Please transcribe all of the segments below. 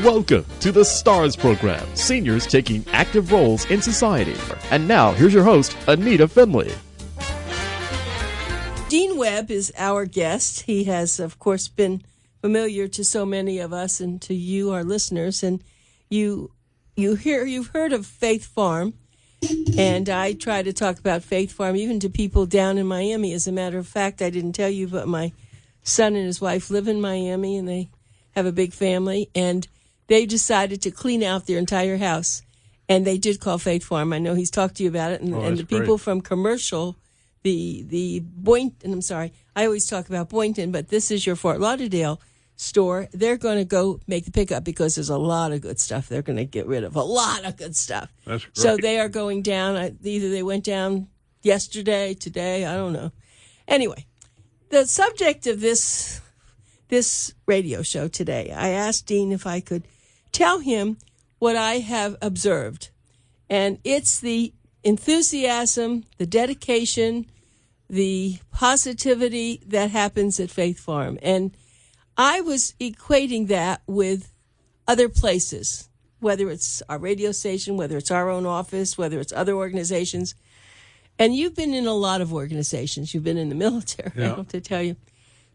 Welcome to the STARS program, seniors taking active roles in society. And now, here's your host, ANITA FINLEY. Dean Webb is our guest. He has, of course, been familiar to so many of us and to you, our listeners. And you've heard of Faith Farm, and I try to talk about Faith Farm even to people down in Miami. As a matter of fact, I didn't tell you, but my son and his wife live in Miami, and they have a big family, and they decided to clean out their entire house, and they did call Faith Farm. I know he's talked to you about it, and the people from Commercial, the Boynton, I'm sorry, I always talk about Boynton, but this is your Fort Lauderdale store. They're going to go make the pickup because there's a lot of good stuff they're going to get rid of, a lot of good stuff. That's great. So they are going down. Either they went down yesterday, today, I don't know. Anyway, the subject of this radio show today, I asked Dean if I could tell him what I have observed. And it's the enthusiasm, the dedication, the positivity that happens at Faith Farm. And I was equating that with other places, whether it's our radio station, whether it's our own office, whether it's other organizations. And you've been in a lot of organizations. You've been in the military, I don't have to tell you.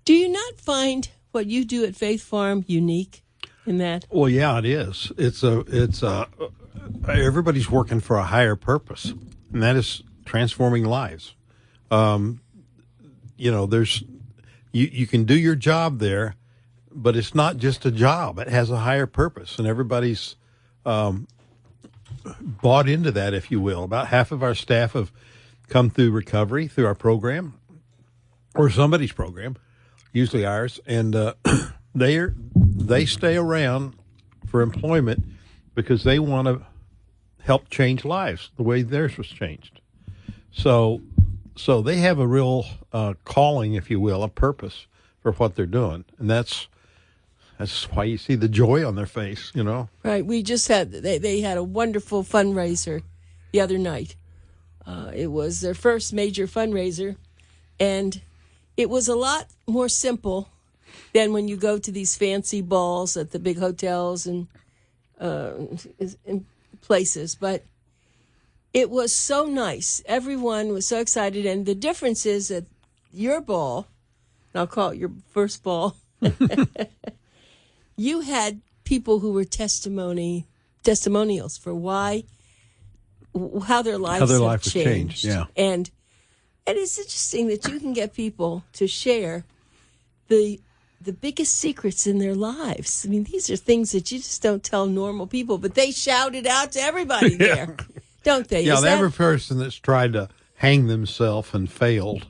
Do you not find what you do at Faith Farm unique in that? Well, yeah, it is. It's everybody's working for a higher purpose, and that is transforming lives. There's you can do your job there, but it's not just a job. It has a higher purpose, and everybody's bought into that, if you will. About half of our staff have come through recovery through our program or somebody's program, usually ours, and they stay around for employment because they want to help change lives the way theirs was changed. So they have a real calling, if you will, a purpose for what they're doing, and that's why you see the joy on their face, you know. Right. We just had they had a wonderful fundraiser the other night. It was their first major fundraiser, and it was a lot more simple than when you go to these fancy balls at the big hotels and places. But it was so nice. Everyone was so excited. And the difference is that your ball, and I'll call it your first ball, you had people who were testimonials for how their lives have changed. Yeah. And it's interesting that you can get people to share the biggest secrets in their lives. I mean, these are things that you just don't tell normal people, but they shout it out to everybody there, don't they? Yeah, every person that's tried to hang themselves and failed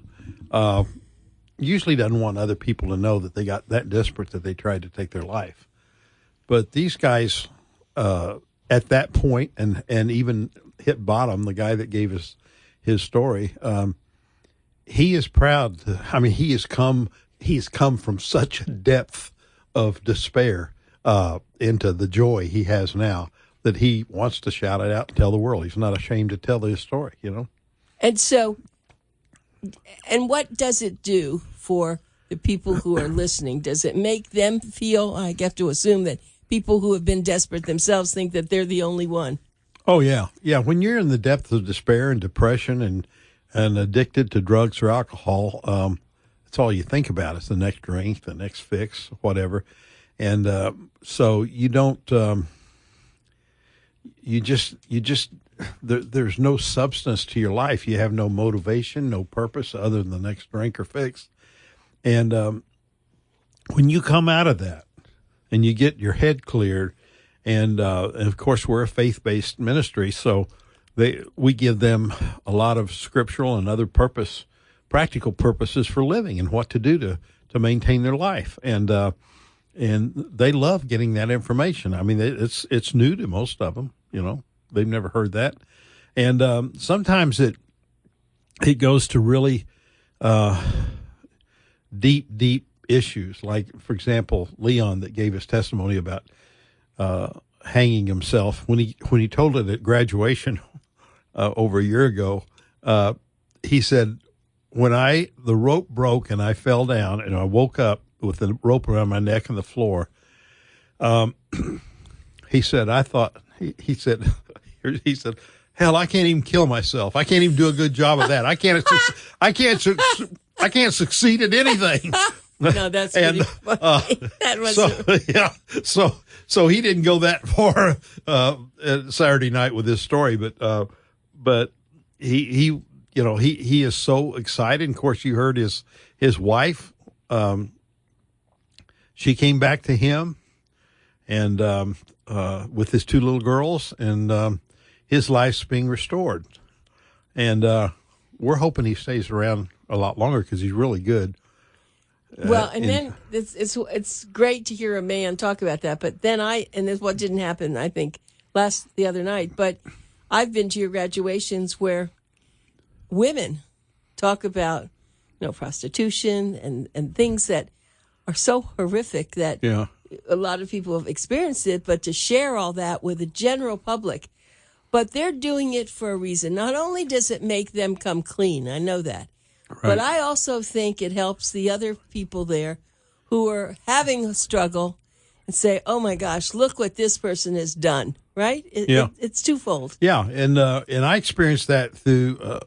usually doesn't want other people to know that they got that desperate that they tried to take their life. But these guys, at that point, and even hit bottom, the guy that gave us his story, he is proud. He's come from such a depth of despair into the joy he has now that he wants to shout it out and tell the world. He's not ashamed to tell his story, you know. And so, and what does it do for the people who are listening? Does it make them feel, I have to assume that people who have been desperate themselves think that they're the only one? Oh, yeah. Yeah, when you're in the depth of despair and depression and addicted to drugs or alcohol, that's all you think about is the next drink, the next fix, whatever. And so you don't, there's no substance to your life. You have no motivation, no purpose other than the next drink or fix. And when you come out of that and you get your head cleared, and of course we're a faith-based ministry, so we give them a lot of scriptural and other practical purposes for living and what to do to maintain their life. And they love getting that information. I mean, it's new to most of them, you know. They've never heard that. And sometimes it goes to really deep issues. Like, for example, Leon that gave us testimony about hanging himself. When he told it at graduation over a year ago, he said, when the rope broke and I fell down and I woke up with the rope around my neck and the floor, he said, he said, hell, I can't even kill myself. I can't even do a good job of that. I can't succeed at anything. No, that's pretty funny. That was so he didn't go that far Saturday night with this story, but he is so excited. And of course, you heard his wife. She came back to him, and with his two little girls, and his life's being restored. And we're hoping he stays around a lot longer because he's really good. Well, and then it's great to hear a man talk about that. But then this what didn't happen, I think, the other night. But I've been to your graduations where women talk about prostitution and things that are so horrific that a lot of people have experienced it. But to share all that with the general public, but they're doing it for a reason. Not only does it make them come clean, I know that. Right. But I also think it helps the other people there who are having a struggle and say, oh, my gosh, look what this person has done, right? It's twofold. Yeah, and I experienced that through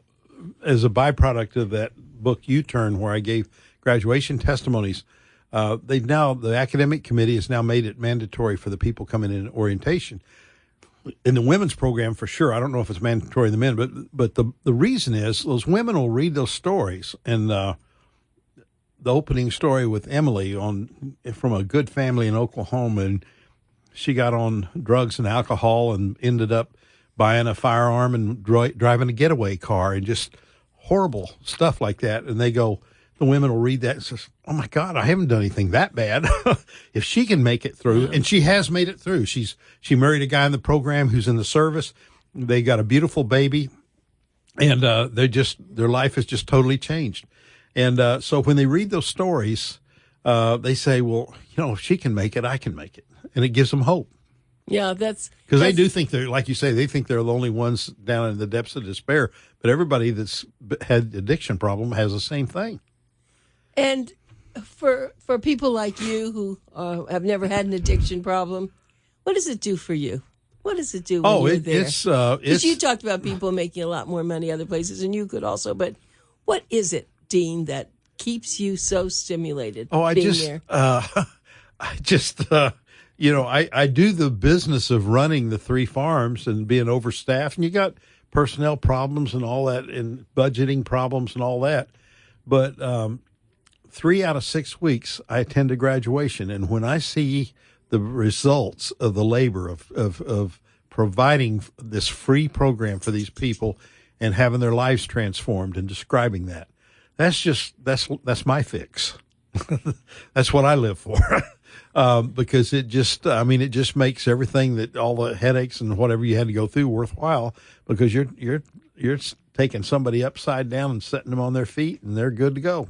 as a byproduct of that book U-Turn where I gave graduation testimonies. The academic committee has now made it mandatory for the people coming in orientation. In the women's program, for sure. I don't know if it's mandatory in the men, but the reason is those women will read those stories. And the opening story with Emily from a good family in Oklahoma, and she got on drugs and alcohol and ended up buying a firearm and driving a getaway car and just horrible stuff like that. And the women will read that and says, oh, my God, I haven't done anything that bad. If she can make it through, and she has made it through. She married a guy in the program who's in the service. They got a beautiful baby, and their life has just totally changed. And so when they read those stories, they say, well, if she can make it, I can make it. And it gives them hope. Yeah, that's because they do think they're, like you say, they think they're the only ones down in the depths of despair. But everybody that's had addiction problem has the same thing. And for people like you who have never had an addiction problem, what does it do for you? What does it do when you're there? Because you talked about people making a lot more money other places, and you could also. But what is it, Dean, that keeps you so stimulated? I do the business of running the 3 farms and being overstaffed, and you got personnel problems and all that, and budgeting problems and all that. But 3 out of 6 weeks, I attend a graduation, and when I see the results of the labor of providing this free program for these people and having their lives transformed and describing that's my fix. That's what I live for. Because it just makes everything that all the headaches and whatever you had to go through worthwhile, because you're taking somebody upside down and setting them on their feet, and they're good to go.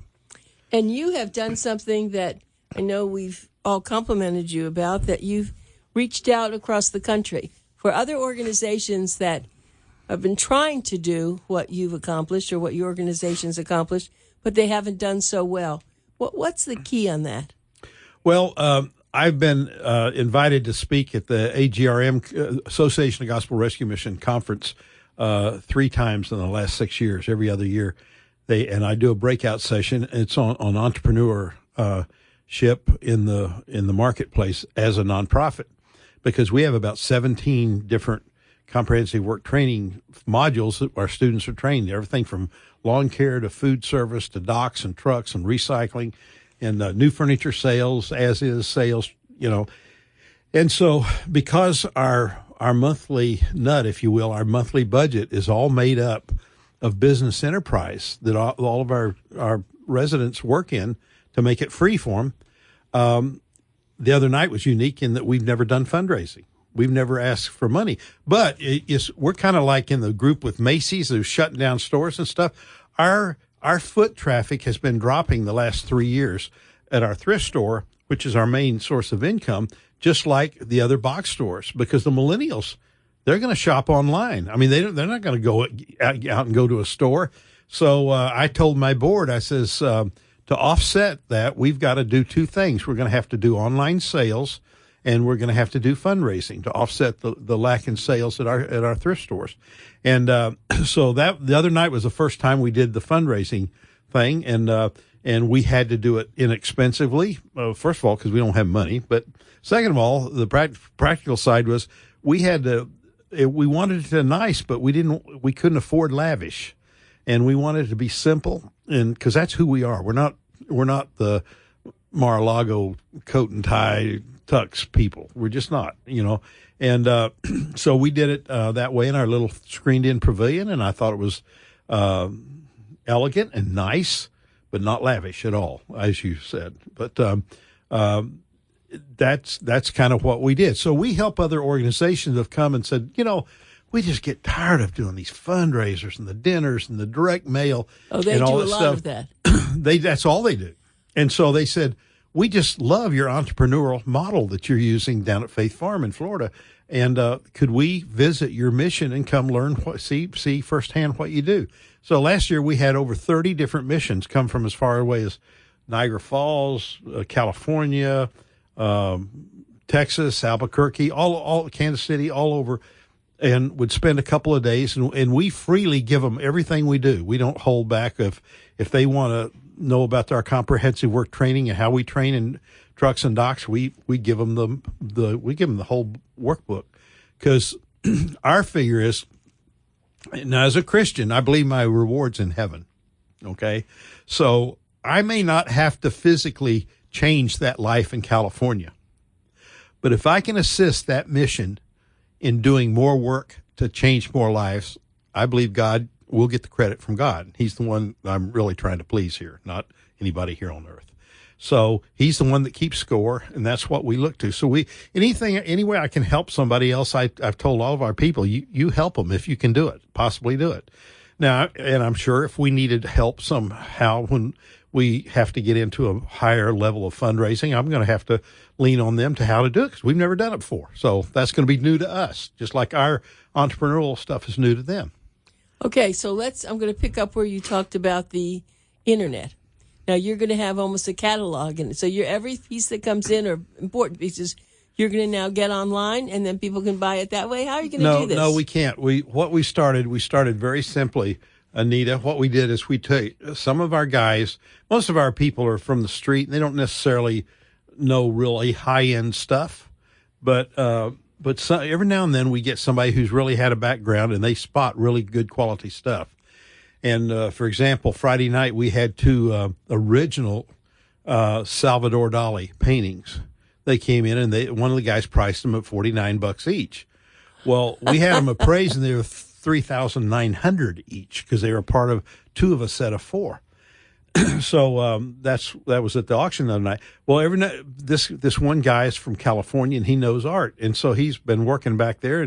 And you have done something that I know we've all complimented you about, that you've reached out across the country for other organizations that have been trying to do what you've accomplished or what your organization's accomplished, but they haven't done so well. What's the key on that? Well, I've been invited to speak at the AGRM, Association of Gospel Rescue Mission Conference 3 times in the last 6 years, every other year. And I do a breakout session. It's on entrepreneurship in the marketplace as a nonprofit, because we have about 17 different comprehensive work training modules that our students are trained. Everything from lawn care to food service to docks and trucks and recycling and new furniture sales, as is sales, And so because our monthly nut, if you will, our monthly budget is all made up of business enterprise that all of our residents work in to make it free for them. The other night was unique in that we've never done fundraising. We've never asked for money, but we're kind of like in the group with Macy's, who's shutting down stores and stuff. Our foot traffic has been dropping the last 3 years at our thrift store, which is our main source of income, just like the other box stores, because the millennials, they're going to shop online. I mean, they're not going to go out and go to a store. So I told my board, I says, to offset that, we've got to do 2 things. We're going to have to do online sales, and we're going to have to do fundraising to offset the lack in sales at our thrift stores. And so that the other night was the first time we did the fundraising thing, and we had to do it inexpensively. First of all, because we don't have money, but second of all, the practical side was we wanted it nice, but we couldn't afford lavish, and we wanted it to be simple, and because that's who we are. We're not the Mar-a-Lago coat and tie tux people. We're just not, And so we did it that way in our little screened-in pavilion, and I thought it was elegant and nice, but not lavish at all, as you said. But that's kind of what we did. So we help other organizations that have come and said, we just get tired of doing these fundraisers and the dinners and the direct mail. Oh, they and all do a lot stuff. of that. That's all they do. And so they said, we just love your entrepreneurial model that you're using down at Faith Farm in Florida. And could we visit your mission and come learn, see firsthand what you do? So last year we had over 30 different missions come from as far away as Niagara Falls, California, Texas, Albuquerque, all Kansas City, all over, and would spend a couple of days. And we freely give them everything we do. We don't hold back if they want to know about our comprehensive work training and how we train in trucks and docks. We give them the whole workbook, because our figure is, now as a Christian, I believe my reward's in heaven. Okay, so I may not have to physically change that life in California, but if I can assist that mission in doing more work to change more lives, I believe God will get the credit from God. He's the one I'm really trying to please here, not anybody here on earth. So he's the one that keeps score, and that's what we look to. So any way I can help somebody else, I've told all of our people, you help them if you can do it, possibly do it. Now, and I'm sure if we needed help somehow when we have to get into a higher level of fundraising, I'm going to have to lean on them to how to do it, because we've never done it before. So that's going to be new to us, just like our entrepreneurial stuff is new to them. Okay, so I'm going to pick up where you talked about the internet. Now, you're going to have almost a catalog in it. So every piece that comes in, or important pieces, you're going to now get online, and then people can buy it that way? How are you going to do this? No, we can't. We started very simply, Anita. What we did is we take some of our guys, most of our people are from the street, and they don't necessarily know really high-end stuff, but every now and then we get somebody who's really had a background, and they spot really good quality stuff. And, for example, Friday night we had two original Salvador Dali paintings. They came in, and one of the guys priced them at $49 each. Well, we had them appraised, and they were $3,900 each, because they were part of two of a set of four. So that was at the auction the other night. Well, every night this one guy is from California, and he knows art, and so he's been working back there.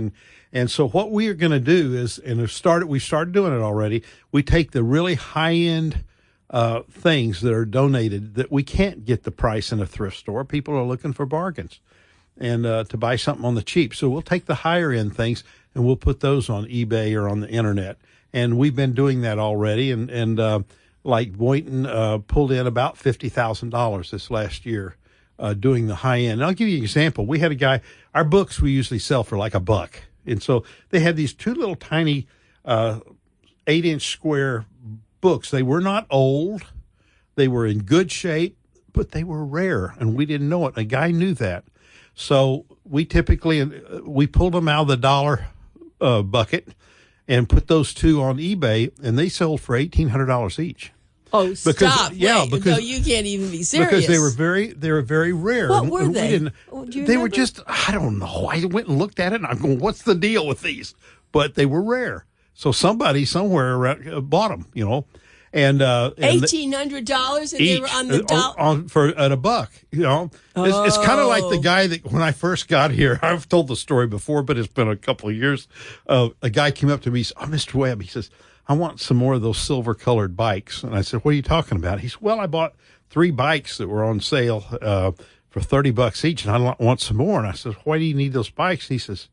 And so what we are going to do is, and we started doing it already. We take the really high end things that are donated that we can't get the price in a thrift store. People are looking for bargains, and to buy something on the cheap. So we'll take the higher end things and we'll put those on eBay or on the internet. And we've been doing that already. And like Boynton pulled in about $50,000 this last year doing the high end. And I'll give you an example. We had a guy, our books we usually sell for like $1. And so they had these two little tiny 8-inch square books. They were not old. They were in good shape, but they were rare, and we didn't know it. A guy knew that. So we pulled them out of the dollar bucket and put those two on eBay, and they sold for $1,800 each. Oh, stop! Yeah, because no, you can't even be serious. Because they were very rare. What were they? They were just, I don't know. I went and looked at it, and I'm going, "What's the deal with these?" But they were rare, so somebody somewhere bought them, And $1,800, and they were on the dollar at $1. It's kind of like the guy that when I first got here. I've told the story before, but it's been a couple of years. A guy came up to me, "Oh, Mr. Webb," he says, "I want some more of those silver-colored bikes." And I said, "What are you talking about?" He said, "Well, I bought 3 bikes that were on sale for $30 each, and I want some more." And I said, "Why do you need those bikes?" He says,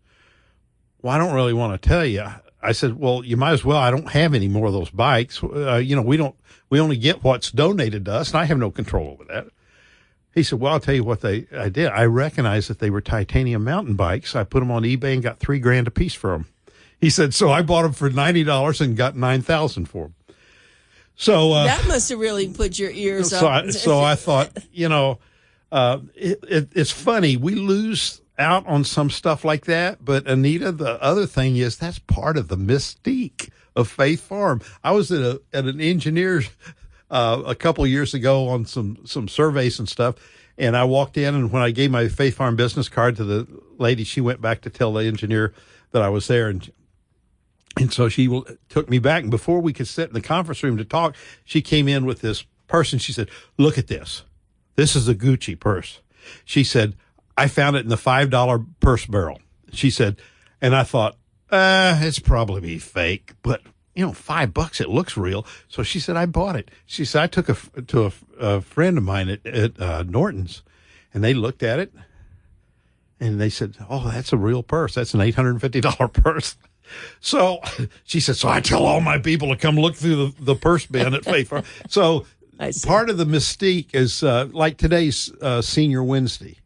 "Well, I don't really want to tell you." I said, "Well, you might as well. I don't have any more of those bikes. We only get what's donated to us, and I have no control over that." He said, well, I'll tell you what I did. I recognized that they were titanium mountain bikes. I put them on eBay and got $3,000 a piece for them. He said, so I bought them for $90 and got $9,000 for them. So that must have really put your ears up. So I thought, it's funny. We lose out on some stuff like that. But, Anita, the other thing is that's part of the mystique of Faith Farm. I was at an engineer's a couple of years ago on some surveys and stuff, and I walked in, and when I gave my Faith Farm business card to the lady, she went back to tell the engineer that I was there, and so she took me back, and before we could sit in the conference room to talk, she came in with this purse, and she said, look at this. This is a Gucci purse. She said, I found it in the $5 purse barrel. She said, and I thought, it's probably fake, but $5, it looks real. So she said, I bought it. She said, I took it to a friend of mine at Norton's, and they looked at it, and they said, oh, that's a real purse. That's an $850 purse. So she said, so I tell all my people to come look through the purse bin at Faith Farm. So part of the mystique is like today's Senior Wednesday.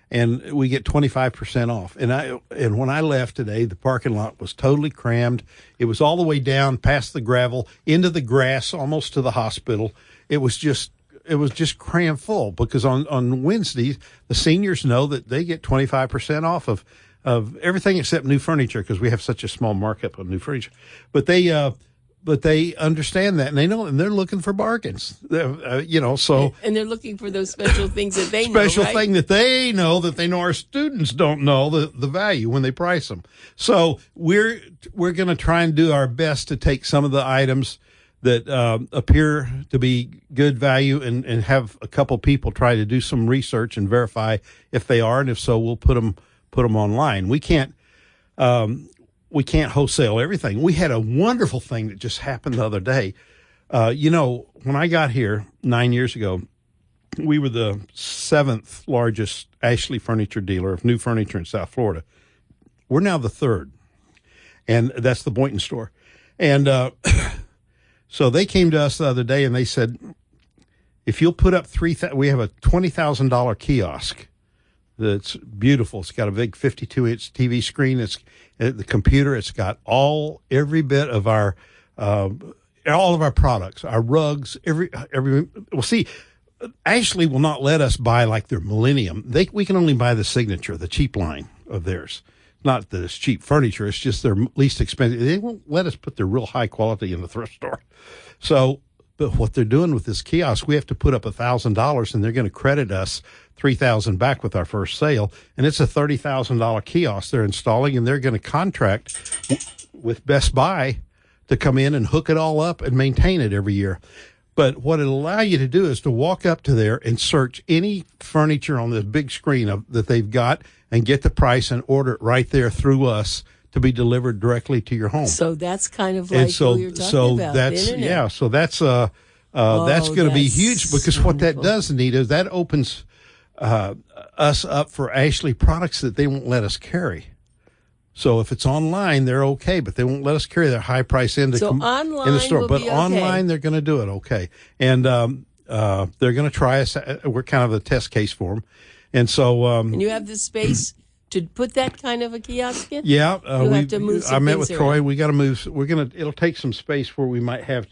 And we get 25% off. And when I left today, the parking lot was totally crammed. It was all the way down past the gravel into the grass, almost to the hospital. It was just crammed full because on Wednesdays, the seniors know that they get 25% off of everything except new furniture because we have such a small markup on new furniture. But they understand that, and they know, and they're looking for bargains, so. And they're looking for those special things that they know, Special thing that they know our students don't know the value when they price them. So we're going to try and do our best to take some of the items that appear to be good value and have a couple people try to do some research and verify if they are, and if so, we'll put them online. We can't wholesale everything. We had a wonderful thing that just happened the other day. When I got here 9 years ago, we were the 7th largest Ashley furniture dealer of new furniture in South Florida. We're now the 3rd, and that's the Boynton store. And so they came to us the other day, and they said, if you'll put up we have a $20,000 kiosk that's beautiful. It's got a big 52-inch TV screen. It's the computer. It's got every bit of all of our products, our rugs, well, see, Ashley will not let us buy like their Millennium. We can only buy the Signature, the cheap line of theirs. Not that it's cheap furniture. It's just their least expensive. They won't let us put their real high quality in the thrift store. So, but what they're doing with this kiosk, we have to put up $1,000, and they're going to credit us $3,000 back with our first sale, and it's a $30,000 kiosk they're installing, and they're going to contract with Best Buy to come in and hook it all up and maintain it every year. But what it'll allow you to do is to walk up to there and search any furniture on the big screen that they've got and get the price and order it right there through us to be delivered directly to your home. So that's kind of like what you're talking about. So that's going to be huge because what that does, Anita, is that opens us up for Ashley products that they won't let us carry. So if it's online, they're okay, but they won't let us carry their high price in the store. Will but be okay. Online, they're going to do it okay, and they're going to try us. We're kind of a test case for them, and so. And you have the space to put that kind of a kiosk in? Yeah, you have to move. I met with Troy. We got to move. It'll take some space where we might have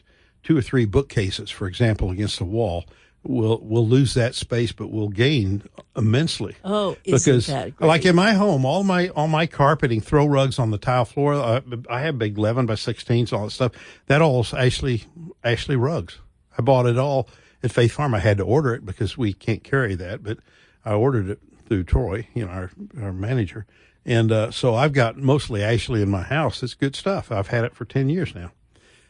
2 or 3 bookcases, for example, against the wall. We'll lose that space, but we'll gain immensely. Oh, isn't that great? Like in my home, all my carpeting, throw rugs on the tile floor. I have big 11 by 16s, all that stuff. That all is Ashley rugs. I bought it all at Faith Farm. I had to order it because we can't carry that, but I ordered it through Troy, our manager, and so I've got mostly Ashley in my house. It's good stuff. I've had it for 10 years now.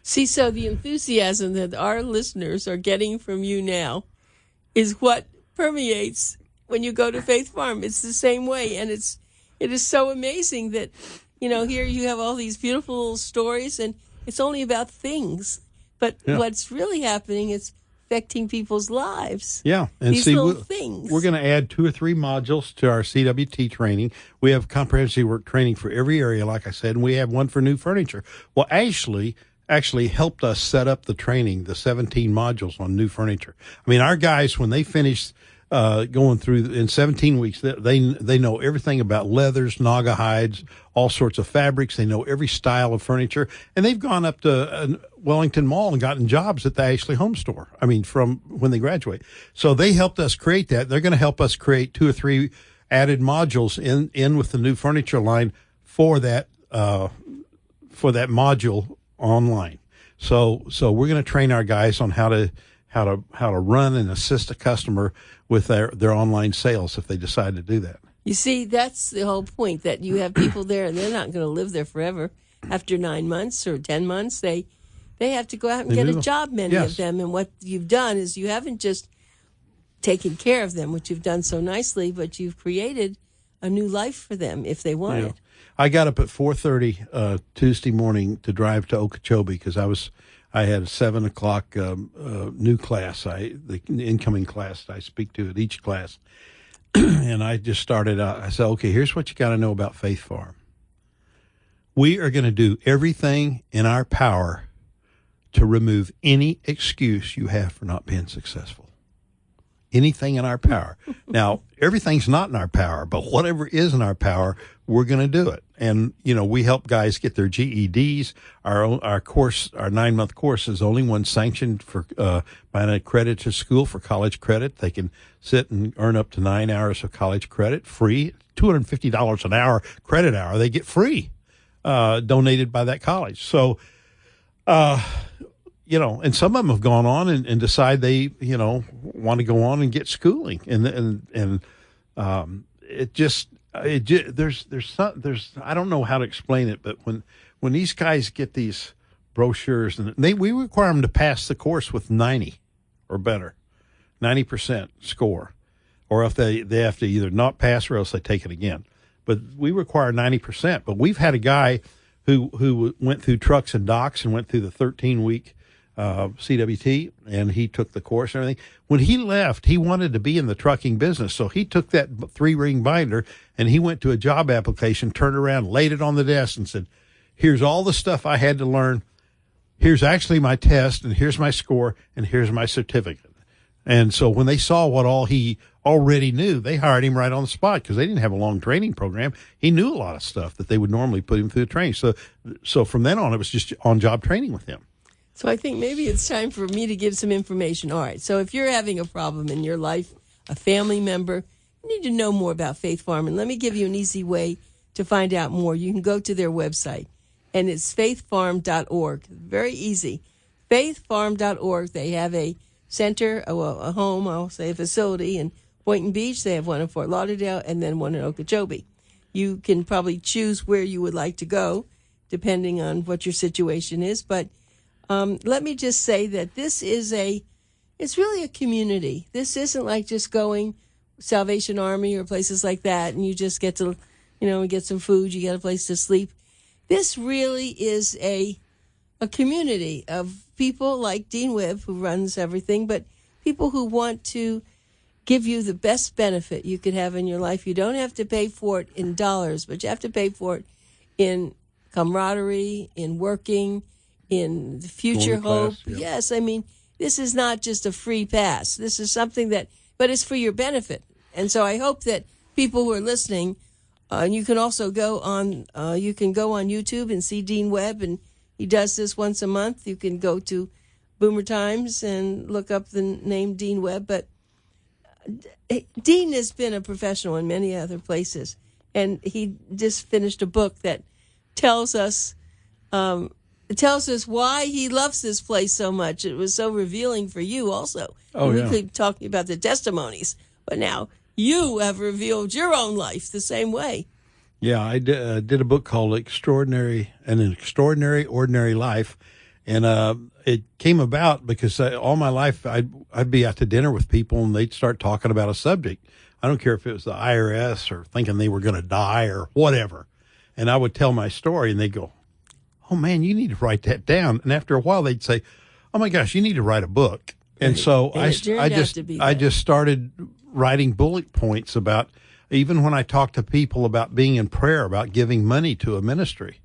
See, so the enthusiasm that our listeners are getting from you now is what permeates when you go to Faith Farm. It's the same way, and it is so amazing that, here you have all these beautiful little stories, and it's only about things. But what's really happening is affecting people's lives. Yeah, and these little things. We're going to add 2 or 3 modules to our CWT training. We have comprehensive work training for every area, like I said, and we have one for new furniture. Well, Ashley actually helped us set up the training, the 17 modules on new furniture. I mean, our guys, when they finish going through in 17 weeks. They know everything about leathers, naga hides, all sorts of fabrics. They know every style of furniture, and they've gone up to Wellington Mall and gotten jobs at the Ashley Home Store. I mean, from when they graduate. So they helped us create that. They're going to help us create 2 or 3 added modules in with the new furniture line for that module online. So we're going to train our guys on how to run and assist a customer with their online sales if they decide to do that. You see, that's the whole point, that you have people there and they're not going to live there forever. After 9 months or 10 months, they have to go out and get a job, many of them. And what you've done is you haven't just taken care of them, which you've done so nicely, but you've created a new life for them if they want it. I got up at 4:30 Tuesday morning to drive to Okeechobee because I had a 7 o'clock new class, the incoming class that I speak to at each class. And I just started out. I said, okay, here's what you got to know about Faith Farm. We are going to do everything in our power to remove any excuse you have for not being successful. Anything in our power. Now, everything's not in our power, but whatever is in our power, we're going to do it. And, we help guys get their GEDs. Our course, our 9-month course is only one sanctioned for by an accredited school for college credit. They can sit and earn up to 9 hours of college credit free, $250 an hour credit hour. They get free, donated by that college. So, and some of them have gone on and decide they, want to go on and get schooling. And there's I don't know how to explain it, but when these guys get these brochures and we require them to pass the course with 90 or better, 90% score, or if they have to either not pass or else they take it again. But we require 90%. But we've had a guy who went through trucks and docks and went through the 13-week CWT, and he took the course and everything. When he left, he wanted to be in the trucking business, so he took that 3-ring binder and he went to a job application, turned around, laid it on the desk, and said, "Here's all the stuff I had to learn. Here's actually my test, and here's my score, and here's my certificate." And so when they saw what all he already knew, they hired him right on the spot because they didn't have a long training program. He knew a lot of stuff that they would normally put him through the training. So from then on, it was just on-job training with him. So I think maybe it's time for me to give some information. All right. So if you're having a problem in your life, a family member, you need to know more about Faith Farm. And let me give you an easy way to find out more. You can go to their website, and it's faithfarm.org. Very easy. Faithfarm.org. They have a center, a home, I'll say a facility in Boynton Beach. They have one in Fort Lauderdale and then one in Okeechobee. You can probably choose where you would like to go, depending on what your situation is. But let me just say that it's really a community. This isn't like just going Salvation Army or places like that and you just get to, get some food, you get a place to sleep. This really is a community of people like Dean Webb, who runs everything, but people who want to give you the best benefit you could have in your life. You don't have to pay for it in dollars, but you have to pay for it in camaraderie, in working, in the future hope. Yeah. Yes, I mean, this is not just a free pass. This is something but it's for your benefit. And so I hope that people who are listening, you can also go on YouTube and see Dean Webb, and he does this once a month. You can go to Boomer Times and look up the name Dean Webb. But Dean has been a professional in many other places, and he just finished a book that tells us why he loves this place so much. It was so revealing for you also. Oh, we yeah. could talk about the testimonies, but now you have revealed your own life the same way. Yeah, I did a book called An Extraordinary Ordinary Life, and it came about because all my life I'd be out to dinner with people and they'd start talking about a subject. I don't care if it was the IRS or thinking they were going to die or whatever, and I would tell my story and they'd go, "Oh man, you need to write that down." And after a while, they'd say, "Oh my gosh, you need to write a book." And so I just started writing bullet points about, even when I talked to people about being in prayer, about giving money to a ministry.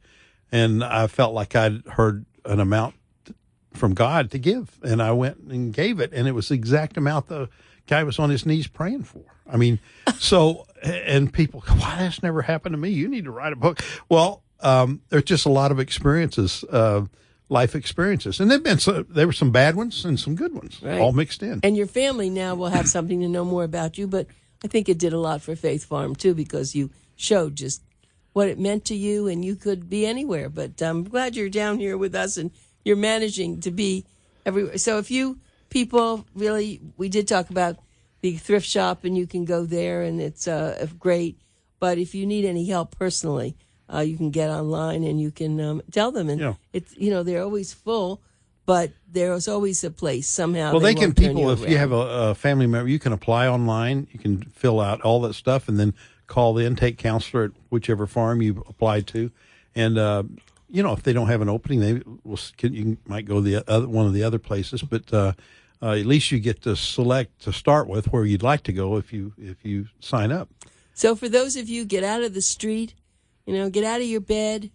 And I felt like I'd heard an amount from God to give. And I went and gave it. And it was the exact amount that guy was on his knees praying for. I mean, so, and people go, why, that's never happened to me. You need to write a book. Well, there's just a lot of experiences, life experiences. And there were some bad ones and some good ones, right, all mixed in. And your family now will have something to know more about you, but I think it did a lot for Faith Farm, too, because you showed just what it meant to you, and you could be anywhere. But I'm glad you're down here with us, and you're managing to be everywhere. So if you people really, we did talk about the thrift shop, and you can go there, and it's great. But if you need any help personally, you can get online, and you can tell them. And it's, they're always full, but there's always a place somehow. Well, if you have a family member, you can apply online. You can fill out all that stuff, and then call the intake counselor at whichever farm you apply to. And, if they don't have an opening, you might go one of the other places. But at least you get to select to start with where you'd like to go if you sign up. So for those of you, get out of the street, get out of your bed,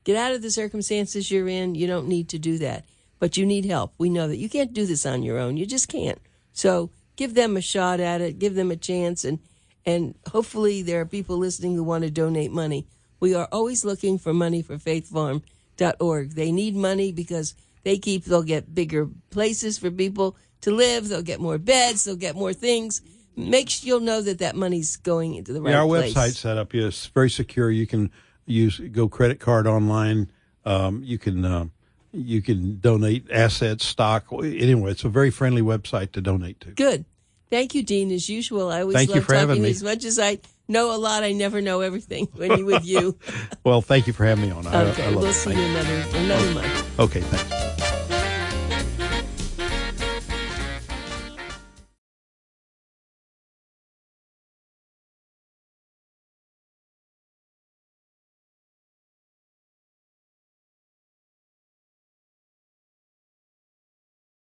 get out of the circumstances you're in. You don't need to do that, but you need help. We know that you can't do this on your own. You just can't. So give them a shot at it, give them a chance, and hopefully there are people listening who want to donate money. We are always looking for money for faithfarm.org. They need money because they'll get bigger places for people to live. They'll get more beds. They'll get more things. Make sure you'll know that money's going into the right place. Our website set up is very secure. You can go credit card online. You can donate assets, stock. Anyway, it's a very friendly website to donate to. Good. Thank you, Dean, as usual. I always love talking having me. As much as I know a lot, I never know everything with you. Well, thank you for having me on. Okay, I love we'll it. see you another month. Okay, thanks.